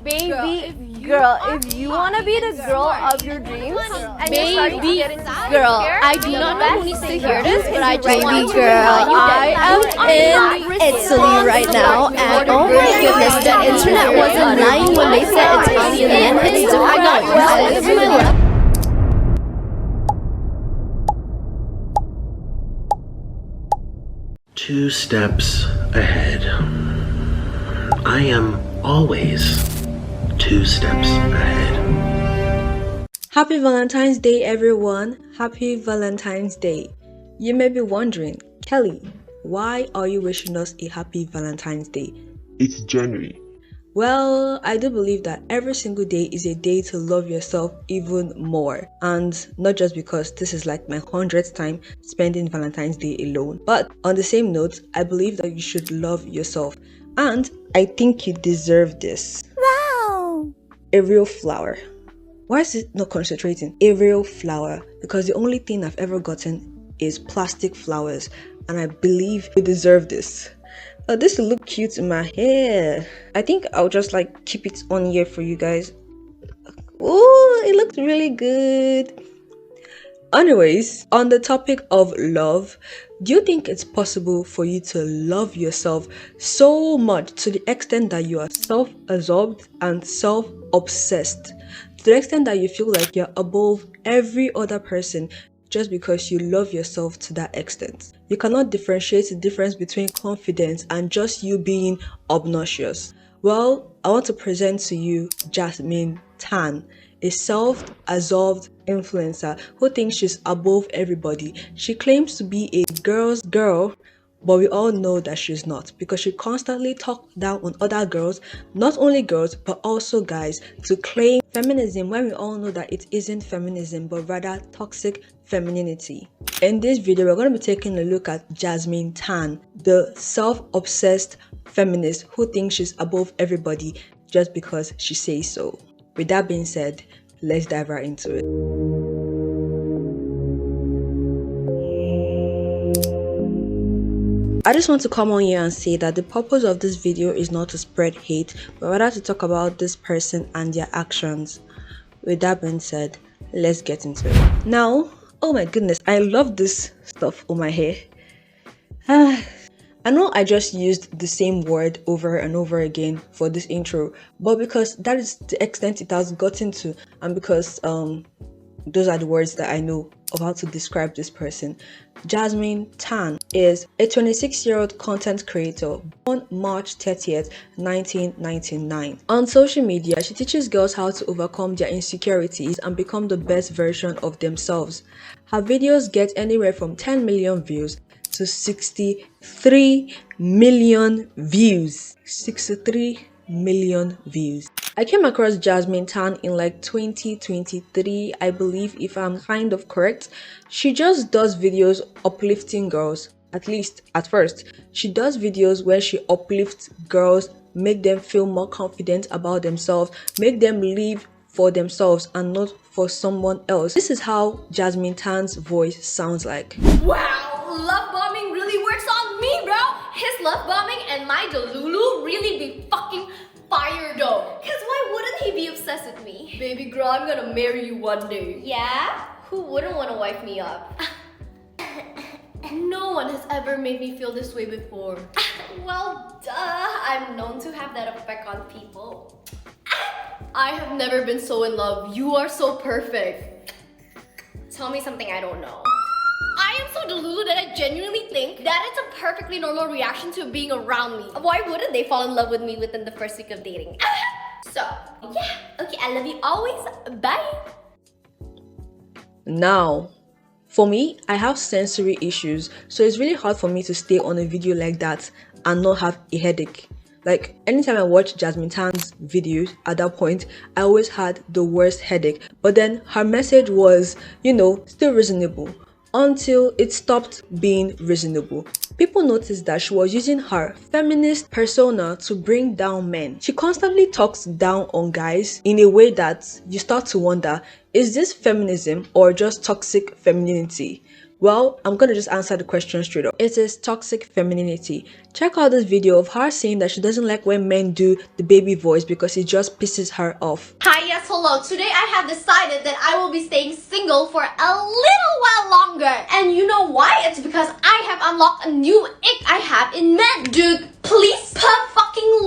Baby girl, if you wanna be the girl of your dreams, and you're starting to get insecure, girl, I do not know who needs to hear this, but I just want to tell you that I am in Italy right now, and oh my goodness, the internet wasn't lying when they said Italian men hits different. I live my life. Two steps ahead. I am always 2 steps ahead. Happy Valentine's Day, everyone. Happy Valentine's Day. You may be wondering, Kelly, why are you wishing us a happy Valentine's Day? It's January. Well, I do believe that every single day is a day to love yourself even more. And not just because this is like my 100th time spending Valentine's Day alone. But on the same note, I believe that you should love yourself. And I think you deserve this. Wow! A real flower. Why is it not concentrating? A real flower. Because the only thing I've ever gotten is plastic flowers. And I believe you deserve this. This will look cute in my hair. I think I'll just like keep it on here for you guys. Oh, it looked really good. Anyways, on the topic of love, do you think it's possible for you to love yourself so much to the extent that you are self-absorbed and self-obsessed? To the extent that you feel like you're above every other person just because you love yourself to that extent. You cannot differentiate the difference between confidence and just you being obnoxious. Well, I want to present to you Jazmine Tan, a self-absorbed influencer who thinks she's above everybody. She claims to be a girl's girl, but we all know that she's not, because she constantly talks down on other girls, not only girls but also guys, to claim feminism when we all know that it isn't feminism but rather toxic femininity. In this video, we're going to be taking a look at Jazmine Tan, the self-obsessed feminist who thinks she's above everybody just because she says so. With that being said, let's dive right into it. I just want to come on here and say that the purpose of this video is not to spread hate, but rather to talk about this person and their actions. With that being said, let's get into it. Now, oh my goodness, I love this stuff on my hair. I know I just used the same word over and over again for this intro, but because that is the extent it has gotten to, and because those are the words that I know of how to describe this person. Jazmine Tan is a 26-year-old content creator born March 30th, 1999. On social media, she teaches girls how to overcome their insecurities and become the best version of themselves. Her videos get anywhere from 10 million views to 63 million views. 63 million views. I came across Jazmine Tan in like 2023, I believe, if I'm kind of correct. She just does videos uplifting girls, at least at first. She does videos where she uplifts girls, make them feel more confident about themselves, make them live for themselves and not for someone else. This is how Jazmine Tan's voice sounds like. Wow, love bombing really works on me, bro. His love bombing and my Delulu really be fucking fire though. Cause why wouldn't he be obsessed with me? Baby girl, I'm gonna marry you one day. Yeah? Who wouldn't want to wife me up? No one has ever made me feel this way before. Well, duh. I'm known to have that effect on people. I have never been so in love. You are so perfect. Tell me something I don't know. I am so delulu that I genuinely think that it's a perfectly normal reaction to being around me. Why wouldn't they fall in love with me within the first week of dating? So, yeah. Okay, I love you always. Bye. Now, for me, I have sensory issues, so it's really hard for me to stay on a video like that and not have a headache. Like, anytime I watch Jazmine Tan's videos at that point, I always had the worst headache. But then her message was, you know, still reasonable. Until it stopped being reasonable. People noticed that she was using her feminist persona to bring down men. She constantly talks down on guys in a way that you start to wonder, is this feminism or just toxic femininity? Well, I'm gonna just answer the question straight up. It is toxic femininity. Check out this video of her saying that she doesn't like when men do the baby voice because it just pisses her off. Hi, yes, hello. Today I have decided that I will be staying single for a little while longer. And you know why? It's because I have unlocked a new ick I have in men. Dude, please,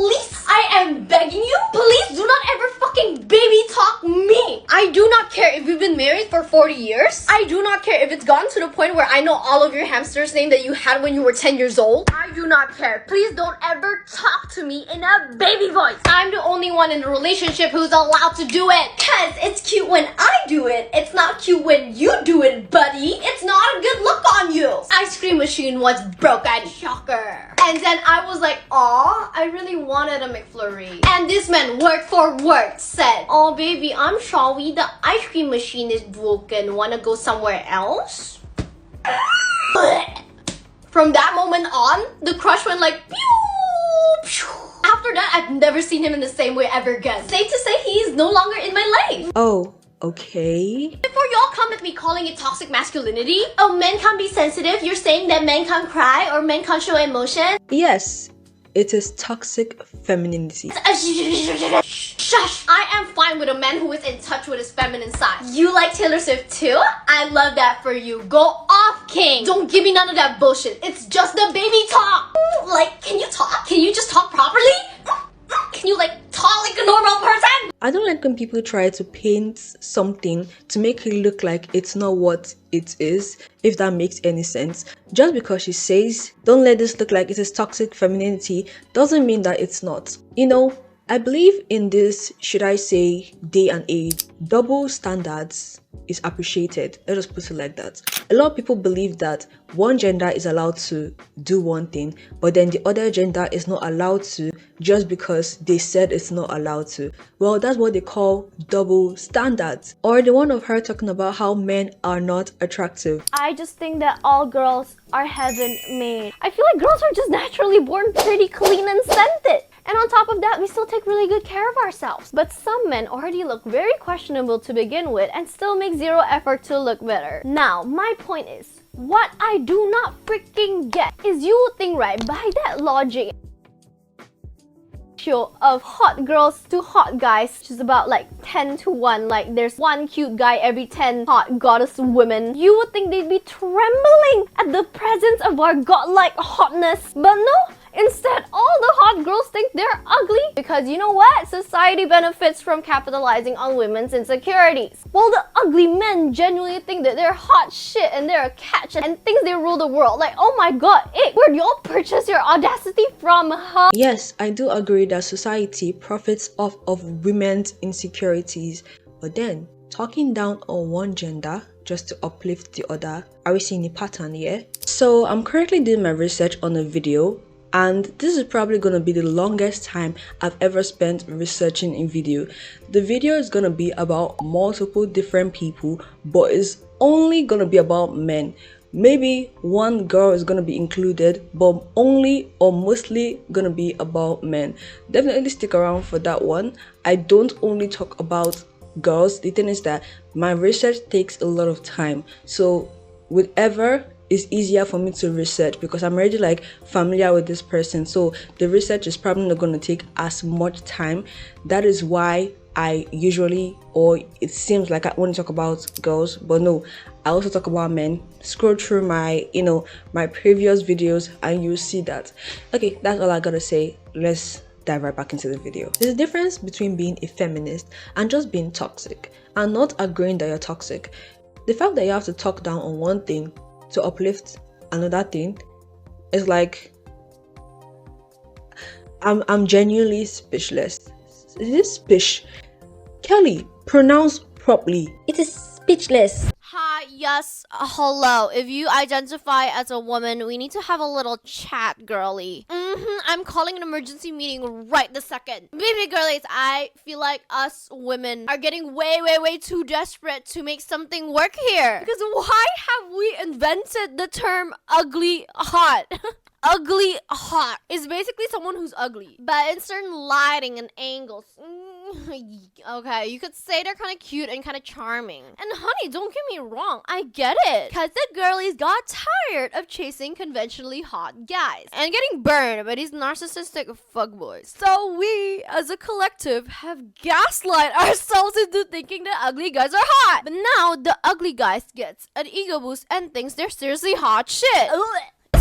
least, I am begging you, please do not ever fucking baby talk me. I do not care if you've been married for 40 years. I do not care if it's gotten to the point where I know all of your hamsters' name that you had when you were 10 years old. I do not care. Please don't ever talk to me in a baby voice. I'm the only one in the relationship who's allowed to do it. Cause it's cute when I do it. It's not cute when you do it, buddy. It's not a good look on you. Ice cream machine was broken. Shocker. And then I was like, aw, I really wanted a McFlurry. And this man, word for word, said, oh baby, I'm sorry, the ice cream machine is broken. Wanna go somewhere else? From that moment on, the crush went like pew, pew. After that, I've never seen him in the same way ever again. Safe to say, he is no longer in my life. Oh, okay. Before y'all come at me calling it toxic masculinity, oh, men can't be sensitive, you're saying that men can't cry or men can't show emotion? Yes, it is toxic femininity. Shush! I am fine with a man who is in touch with his feminine side. You like Taylor Swift too? I love that for you. Go off, king! Don't give me none of that bullshit. It's just the baby talk! Like, can you talk? Can you just talk properly? Can you talk like a normal person? I don't like when people try to paint something to make it look like it's not what it is, if that makes any sense. Just because she says, don't let this look like it is toxic femininity, doesn't mean that it's not. You know, I believe in this, should I say, day and age, double standards is appreciated. Let us put it like that. A lot of people believe that one gender is allowed to do one thing, but then the other gender is not allowed to just because they said it's not allowed to. Well, that's what they call double standards. Or the one of her talking about how men are not attractive. I just think that all girls are heaven made. I feel like girls are just naturally born pretty clean and scented. And on top of that, we still take really good care of ourselves. But some men already look very questionable to begin with and still make zero effort to look better. Now, my point is, what I do not freaking get is you would think, right, by that logic, of hot girls to hot guys, which is about 10 to 1, there's one cute guy every 10 hot goddess women, you would think they'd be trembling at the presence of our godlike hotness. But no, instead all the hot girls think they're ugly because you know what? Society benefits from capitalizing on women's insecurities. While the ugly men genuinely think that they're hot shit and they're a catch and think they rule the world. Oh my god, where'd y'all purchase your audacity from, huh? Yes, I do agree that society profits off of women's insecurities, but then talking down on one gender just to uplift the other, are we seeing a pattern here? So I'm currently doing my research on a video, and this is probably going to be the longest time I've ever spent researching a video. The video is going to be about multiple different people, but it's only going to be about men. Maybe one girl is going to be included, but only or mostly going to be about men. Definitely stick around for that one. I don't only talk about girls. The thing is that my research takes a lot of time. So whatever is easier for me to research because I'm already familiar with this person. So the research is probably not going to take as much time. That is why I usually, or it seems like I only talk about girls, but no, I also talk about men. Scroll through my, my previous videos and you'll see that. Okay, that's all I gotta say. Let's dive right back into the video. There's a difference between being a feminist and just being toxic and not agreeing that you're toxic. The fact that you have to talk down on one thing to uplift another thing is I'm genuinely speechless. Is this speech? Kelly, pronounce properly. It is speechless. Hi, yes, hello. If you identify as a woman, we need to have a little chat, girly. I'm calling an emergency meeting right this second. Baby girlies, I feel like us women are getting way too desperate to make something work here. Because why have we invented the term ugly hot? Ugly hot is basically someone who's ugly, but in certain lighting and angles. Okay, you could say they're kind of cute and kind of charming. And honey, don't get me wrong, I get it. Cause the girlies got tired of chasing conventionally hot guys and getting burned by these narcissistic fuckboys. So we, as a collective, have gaslight ourselves into thinking the ugly guys are hot. But now the ugly guys gets an ego boost and thinks they're seriously hot shit.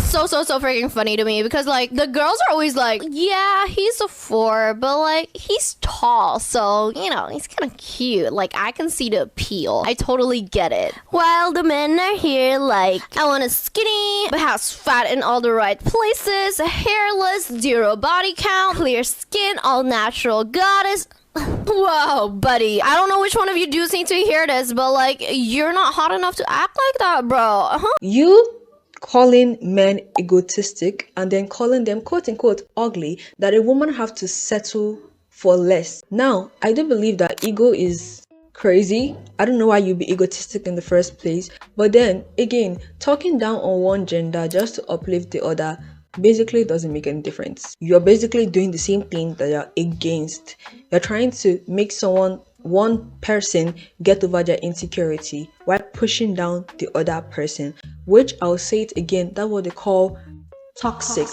So freaking funny to me because like the girls are always like, yeah, he's a 4, but like he's tall, so you know he's kind of cute, like I can see the appeal. I totally get it. While the men are here like, I want a skinny but has fat in all the right places, hairless, 0 body count, clear skin, all natural goddess. Whoa, buddy, I don't know which one of you dudes need to hear this, but like you're not hot enough to act like that, bro. You calling men egotistic and then calling them quote unquote ugly, that a woman have to settle for less. Now, I do believe that ego is crazy. I don't know why you'd be egotistic in the first place. But then again, talking down on one gender just to uplift the other basically doesn't make any difference. You're basically doing the same thing that you're against. You're trying to make one person get over their insecurity while pushing down the other person, which I'll say it again, that's what they call toxic.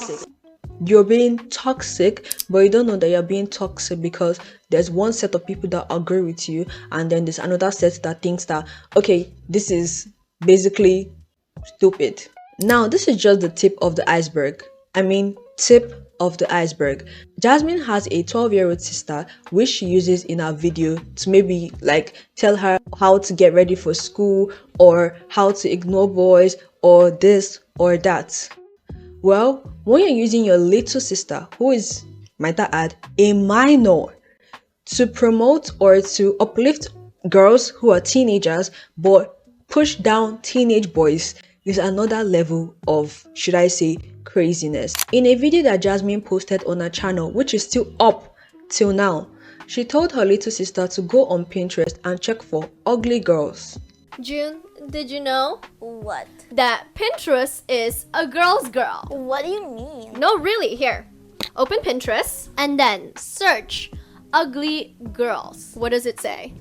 You're being toxic, but you don't know that you're being toxic because there's one set of people that agree with you and then there's another set that thinks that, okay, this is basically stupid. Now, this is just the tip of the iceberg. Tip of the iceberg. Jazmine has a 12-year-old sister which she uses in her video to maybe like tell her how to get ready for school or how to ignore boys or this or that. Well, when you're using your little sister, who is, might I add, a minor, to promote or to uplift girls who are teenagers but push down teenage boys, is another level of, should I say, craziness. In a video that Jazmine posted on her channel, which is still up till now, she told her little sister to go on Pinterest and check for ugly girls. June, did you know What? that Pinterest is a girl's girl? What do you mean? No, really, here. Open Pinterest and then search ugly girls. What does it say?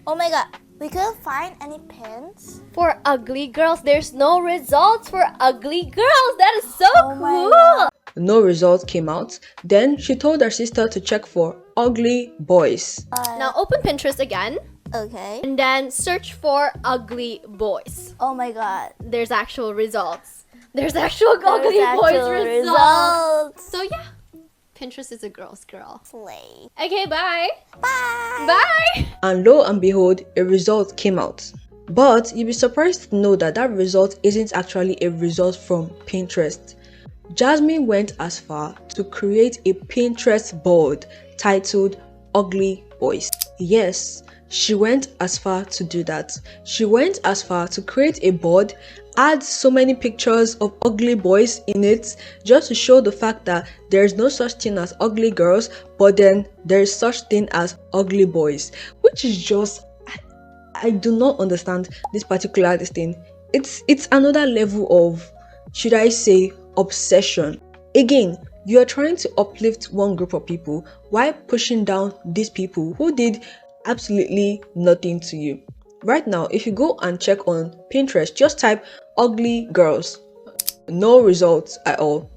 Oh my god, we couldn't find any pins? For ugly girls, there's no results for ugly girls. That is so my cool. No results came out. Then she told her sister to check for ugly boys. Now open Pinterest again Okay. and then search for ugly boys. Oh my god. There's actual results. There's actual ugly boys results. So yeah, Pinterest is a girl's girl. Slay. Okay, bye. Bye. Bye. And lo and behold, a result came out. But you'll be surprised to know that that result isn't actually a result from Pinterest. Jazmine went as far to create a Pinterest board titled Ugly Boys. Yes, she went as far to do that. She went as far to create a board, add so many pictures of ugly boys in it, just to show the fact that there's no such thing as ugly girls, but then there's such thing as ugly boys, which is just, I do not understand this particular thing. It's another level of, should I say, obsession. Again, you are trying to uplift one group of people while pushing down these people who did absolutely nothing to you. Right now, if you go and check on Pinterest, just type ugly girls, no results at all.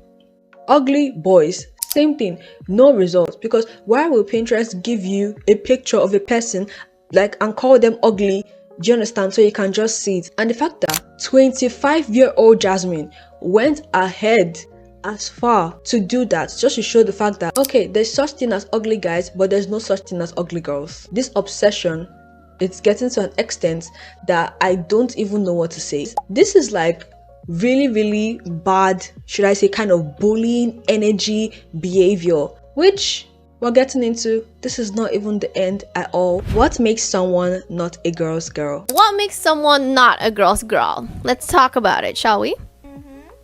Ugly boys, same thing, no results. Because why will Pinterest give you a picture of a person and call them ugly? Do you understand? So you can just see it. And the fact that 25-year-old Jazmine went ahead as far to do that, just to show the fact that, okay, there's such thing as ugly guys, but there's no such thing as ugly girls. This obsession, it's getting to an extent that I don't even know what to say. This is like really, really bad, should I say, kind of bullying energy behavior, which we're getting into. This is not even the end at all. What makes someone not a girl's girl? What makes someone not a girl's girl? Let's talk about it, shall we?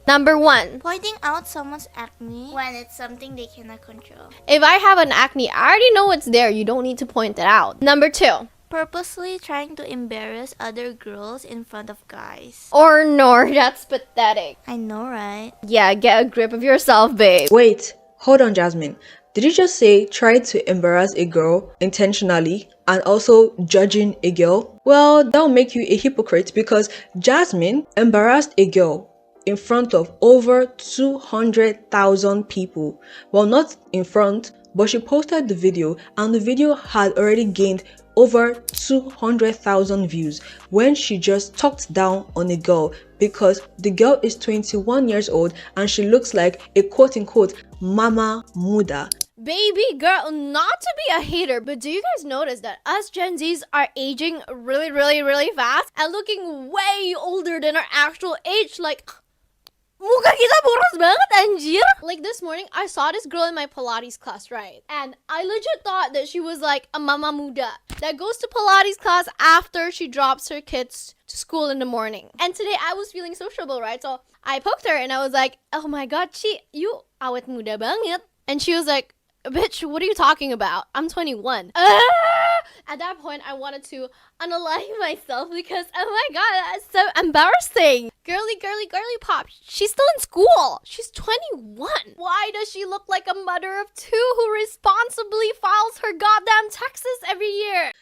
Number 1. Pointing out someone's acne when it's something they cannot control. If I have an acne, I already know it's there. You don't need to point it out. Number 2. Purposely trying to embarrass other girls in front of guys. Or no, that's pathetic. I know, right? Yeah, get a grip of yourself, babe. Wait, hold on, Jazmine. Did you just say try to embarrass a girl intentionally and also judging a girl? Well, that'll make you a hypocrite because Jazmine embarrassed a girl in front of over 200,000 people. Well, not in front, but she posted the video and the video had already gained over 200,000 views when she just talked down on a girl because the girl is 21 years old and she looks like a quote-unquote mama muda. Baby girl, not to be a hater, but do you guys notice that us Gen Zs are aging really fast and looking way older than our actual age? Like, muka kita boros banget anjir. Like this morning, I saw this girl in my Pilates class, right? And I legit thought that she was like a mama muda that goes to Pilates class after she drops her kids to school in the morning. And today I was feeling sociable, right? So I poked her and I was like, oh my god, Chi, you awet muda banget. And she was like, bitch, what are you talking about? I'm 21. At that point, I wanted to unalive myself because, oh my god, that's so embarrassing. Girly pop. She's still in school. She's 21. Why does she look like a mother of two who responsibly files her goddamn taxes every year?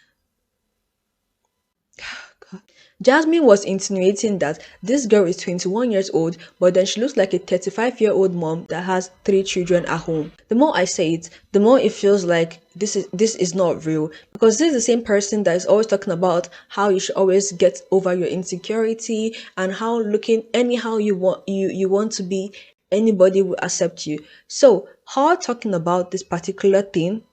Jazmine was insinuating that this girl is 21 years old, but then she looks like a 35-year-old mom that has 3 children at home. The more I say it, the more it feels like this is not real, because this is the same person that is always talking about how you should always get over your insecurity and how looking anyhow you want to be, anybody will accept you. So her talking about this particular thing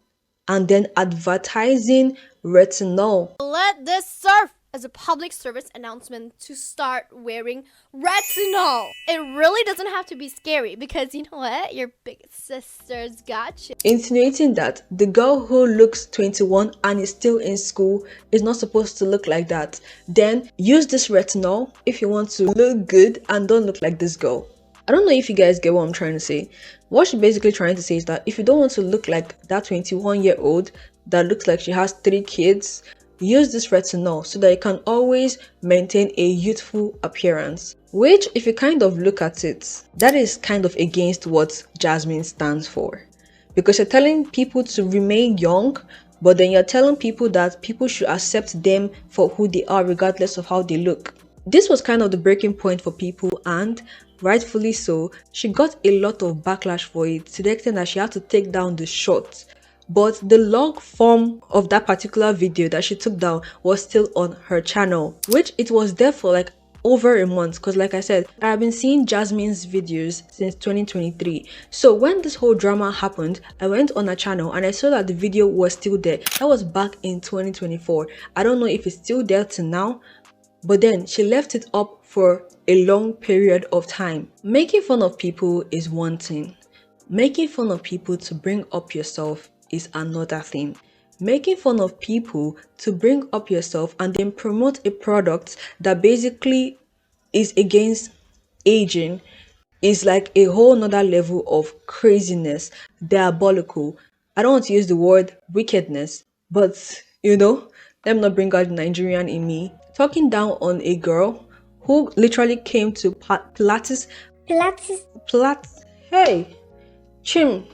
and then advertising retinol. Let this serve as a public service announcement to start wearing retinol. It really doesn't have to be scary because you know what? Your big sister's got you. Insinuating that the girl who looks 21 and is still in school is not supposed to look like that. Then use this retinol if you want to look good and don't look like this girl. I don't know if you guys get what I'm trying to say. What she's basically trying to say is that if you don't want to look like that 21-year-old that looks like she has 3 kids, use this retinol so that you can always maintain a youthful appearance. Which, if you kind of look at it, that is kind of against what Jazmine stands for. Because you're telling people to remain young, but then you're telling people that people should accept them for who they are regardless of how they look. This was kind of the breaking point for people, and rightfully so, she got a lot of backlash for it to the extent that she had to take down the short. But the log form of that particular video that she took down was still on her channel, which it was there for like over a month, because like I said, I've been seeing Jazmine's videos since 2023. So when this whole drama happened, I went on her channel and I saw that the video was still there. That was back in 2024. I don't know if it's still there till now, but then she left it up for a long period of time. Making fun of people is one thing. Making fun of people to bring up yourself is another thing. Making fun of people to bring up yourself and then promote a product that basically is against aging is like a whole nother level of craziness, diabolical. I don't want to use the word wickedness, but you know, let me not bring out the Nigerian in me. Talking down on a girl who literally came to Pilates. Hey, Chim.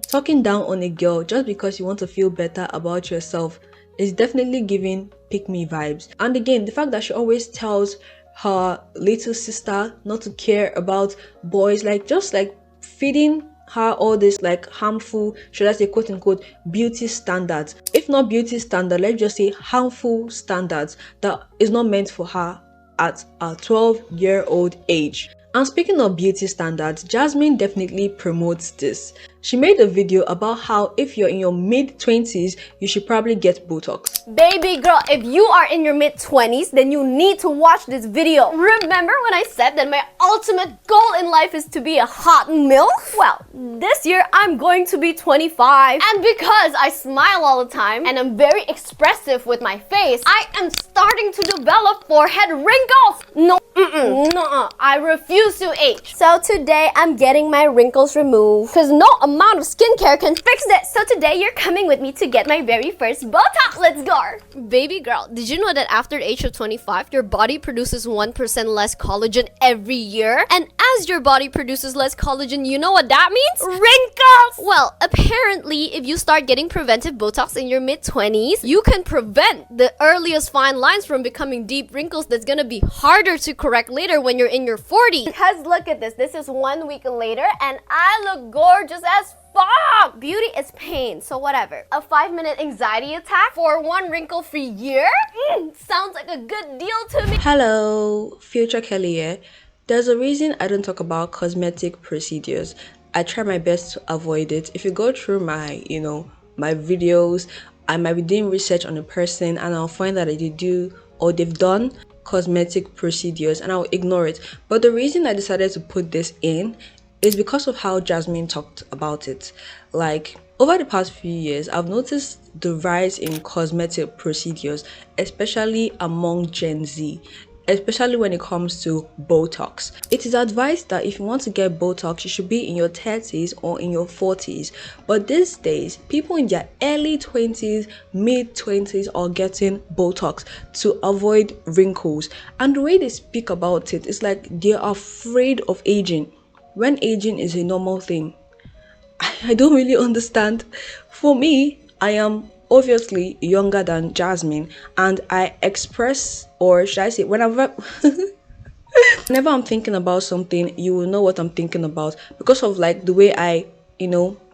Talking down on a girl just because you want to feel better about yourself is definitely giving pick-me vibes. And again, the fact that she always tells her little sister not to care about boys, like just like feeding her all this like harmful, should I say quote-unquote beauty standards. If not beauty standard, let's just say harmful standards that is not meant for her at a 12-year-old age. And speaking of beauty standards, Jazmine definitely promotes this. She made a video about how if you're in your mid-20s, you should probably get Botox. Baby girl, if you are in your mid-20s, then you need to watch this video. Remember when I said that my ultimate goal in life is to be a hot MILF? Well, this year I'm going to be 25. And because I smile all the time and I'm very expressive with my face, I am starting to develop forehead wrinkles. No, I refuse to age. So today I'm getting my wrinkles removed because no amount of skincare can fix this. So today you're coming with me to get my very first Botox. Let's go. Baby girl, did you know that after the age of 25, your body produces 1% less collagen every year? And as your body produces less collagen, you know what that means? Wrinkles! Well, apparently, if you start getting preventive Botox in your mid-20s, you can prevent the earliest fine lines from becoming deep wrinkles that's gonna be harder to correct later when you're in your 40s. Because look at this. This is 1 week later and I look gorgeous as fuck. Beauty is pain, so whatever. A 5-minute anxiety attack for 1 wrinkle-free year? Sounds like a good deal to me. Hello, Future Kelly here. There's a reason I don't talk about cosmetic procedures. I try my best to avoid it. If you go through my, my videos, I might be doing research on a person and I'll find that they do or they've done cosmetic procedures and I'll ignore it. But the reason I decided to put this in is because of how Jazmine talked about it. Like, over the past few years, I've noticed the rise in cosmetic procedures, especially among Gen Z, especially when it comes to Botox. It is advised that if you want to get Botox, you should be in your 30s or in your 40s. But these days, people in their early 20s, mid 20s are getting Botox to avoid wrinkles. And the way they speak about it is like they're afraid of aging, when aging is a normal thing. I don't really understand. For me, I am obviously younger than Jazmine, and I express, or should I say, whenever I'm thinking about something, you will know what I'm thinking about because of like the way I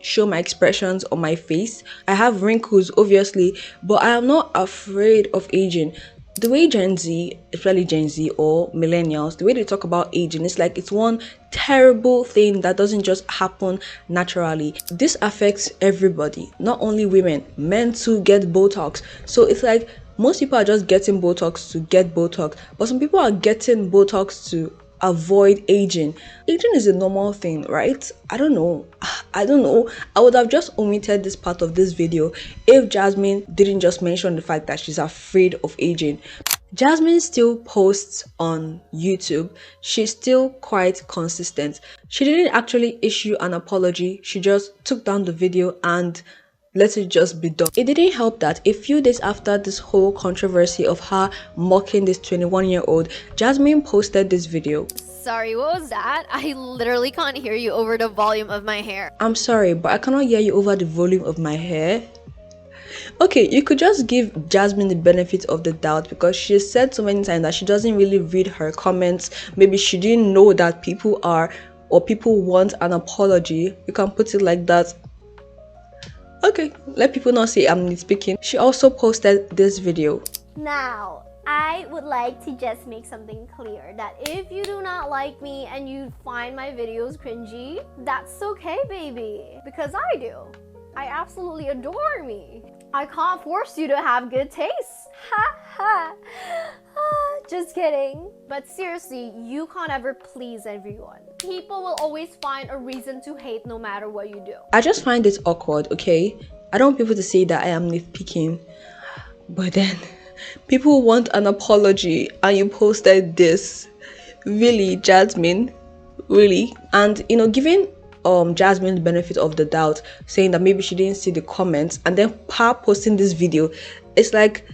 show my expressions on my face. I have wrinkles obviously, but I am not afraid of aging. The way Gen Z, especially Gen Z or millennials, the way they talk about aging, it's like it's one terrible thing that doesn't just happen naturally. This affects everybody, not only women, men too get Botox. So it's like most people are just getting Botox to get Botox, but some people are getting Botox to avoid aging. Aging is a normal thing, right? I don't know. I would have just omitted this part of this video if Jazmine didn't just mention the fact that she's afraid of aging. Jazmine still posts on YouTube. She's still quite consistent. She didn't actually issue an apology. She just took down the video and let it just be done. It didn't help that a few days after this whole controversy of her mocking this 21-year-old, Jazmine posted this video. Sorry, what was that? I literally can't hear you over the volume of my hair. I'm sorry, but I cannot hear you over the volume of my hair. Okay, you could just give Jazmine the benefit of the doubt because she said so many times that she doesn't really read her comments. Maybe she didn't know that people want an apology. You can put it like that. Okay, let people not say I'm nitpicking. She also posted this video. Now, I would like to just make something clear that if you do not like me and you find my videos cringy, that's okay, baby. Because I do. I absolutely adore me. I can't force you to have good taste. Ha ha. Just kidding. But seriously, you can't ever please everyone. People will always find a reason to hate no matter what you do. I just find it awkward, okay? I don't want people to say that I am nitpicking. But then, people want an apology and you posted this. Really, Jazmine? Really? And, giving Jazmine the benefit of the doubt, saying that maybe she didn't see the comments, and then her posting this video, it's like,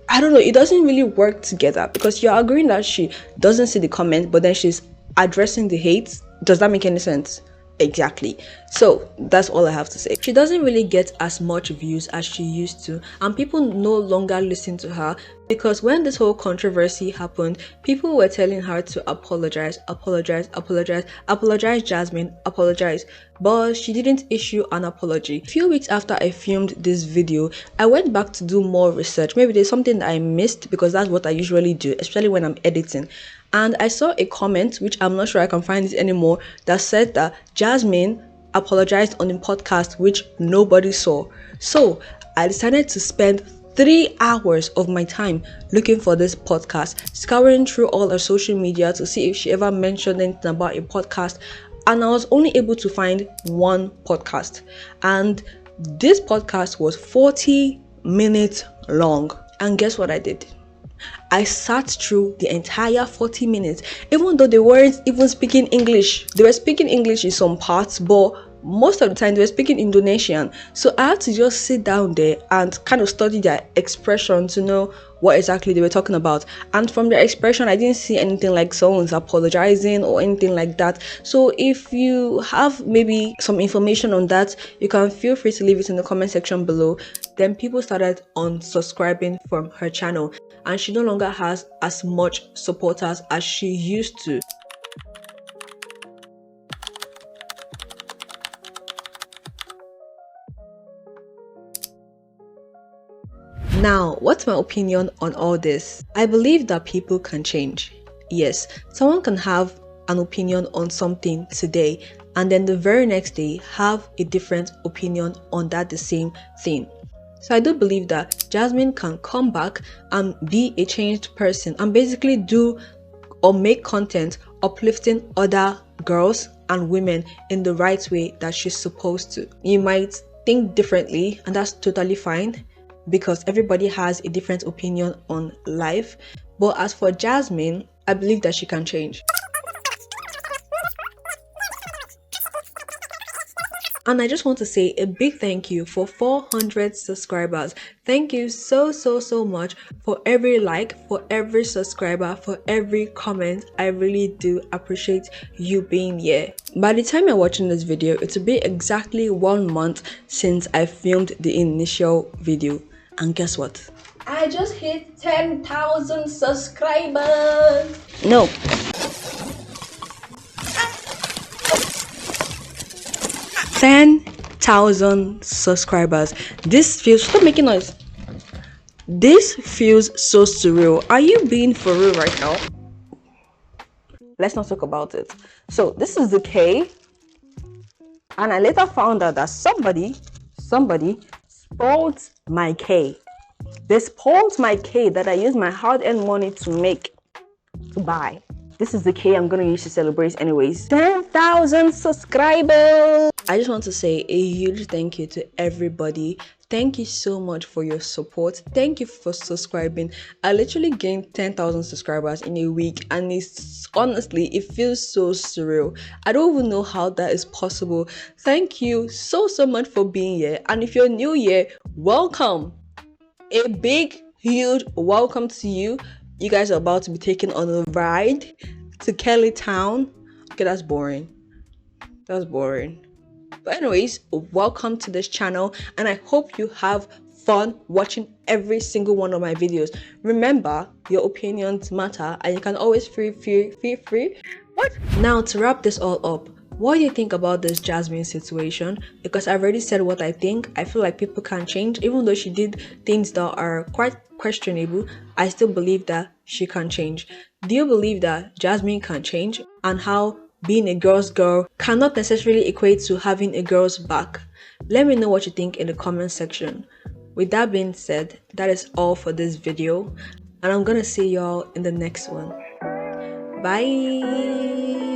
I don't know, it doesn't really work together because you're agreeing that she doesn't see the comment, but then she's addressing the hate. Does that make any sense? Exactly. So that's all I have to say. She doesn't really get as much views as she used to, and people no longer listen to her because when this whole controversy happened, people were telling her to apologize, Jazmine, apologize. But she didn't issue an apology. A few weeks after I filmed this video, I went back to do more research. Maybe there's something that I missed because that's what I usually do, especially when I'm editing. And I saw a comment, which I'm not sure I can find it anymore, that said that Jazmine apologized on the podcast, which nobody saw. So I decided to spend 3 hours of my time looking for this podcast, scouring through all her social media to see if she ever mentioned anything about a podcast. And I was only able to find one podcast. And this podcast was 40 minutes long. And guess what I did? I sat through the entire 40 minutes, even though they weren't even speaking English. They were speaking English in some parts, but most of the time they were speaking Indonesian, so I had to just sit down there and kind of study their expression to know what exactly they were talking about. And from their expression, I didn't see anything like someone's apologizing or anything like that. So if you have maybe some information on that, you can feel free to leave it in the comment section below. Then people started unsubscribing from her channel, and she no longer has as much supporters as she used to. Now, what's my opinion on all this? I believe that people can change. Yes, someone can have an opinion on something today and then the very next day have a different opinion on that the same thing. So I do believe that Jazmine can come back and be a changed person and basically do or make content uplifting other girls and women in the right way that she's supposed to. You might think differently, and that's totally fine, because everybody has a different opinion on life. But as for Jazmine, I believe that she can change. And I just want to say a big thank you for 400 subscribers. Thank you so much for every like, for every subscriber, for every comment. I really do appreciate you being here. By the time you're watching this video, it will be exactly 1 month since I filmed the initial video. And guess what? I just hit 10,000 subscribers. No. 10,000 subscribers. This feels, stop making noise. This feels so surreal. Are you being for real right now? Let's not talk about it. So this is the K, and I later found out that somebody spoiled my K. They spoiled my K that I used my hard-earned money to buy. This is the K I'm gonna use to celebrate anyways. 10,000 subscribers! I just want to say a huge thank you to everybody. Thank you so much for your support. Thank you for subscribing. I literally gained 10,000 subscribers in a week, and it's honestly, it feels so surreal. I don't even know how that is possible. Thank you so much for being here. And if you're new here, welcome. A big, huge welcome to you. You guys are about to be taken on a ride to Kelly Town. Okay, that's boring. That's boring. But anyways, welcome to this channel, and I hope you have fun watching every single one of my videos. Remember, your opinions matter, and you can always feel free. Now, to wrap this all up, what do you think about this Jazmine situation? Because I've already said what I think. I feel like people can change. Even though she did things that are quite questionable, I still believe that she can change. Do you believe that Jazmine can change, and how being a girl's girl cannot necessarily equate to having a girl's back? Let me know what you think in the comment section. With that being said, that is all for this video, and I'm gonna see y'all in the next one. Bye.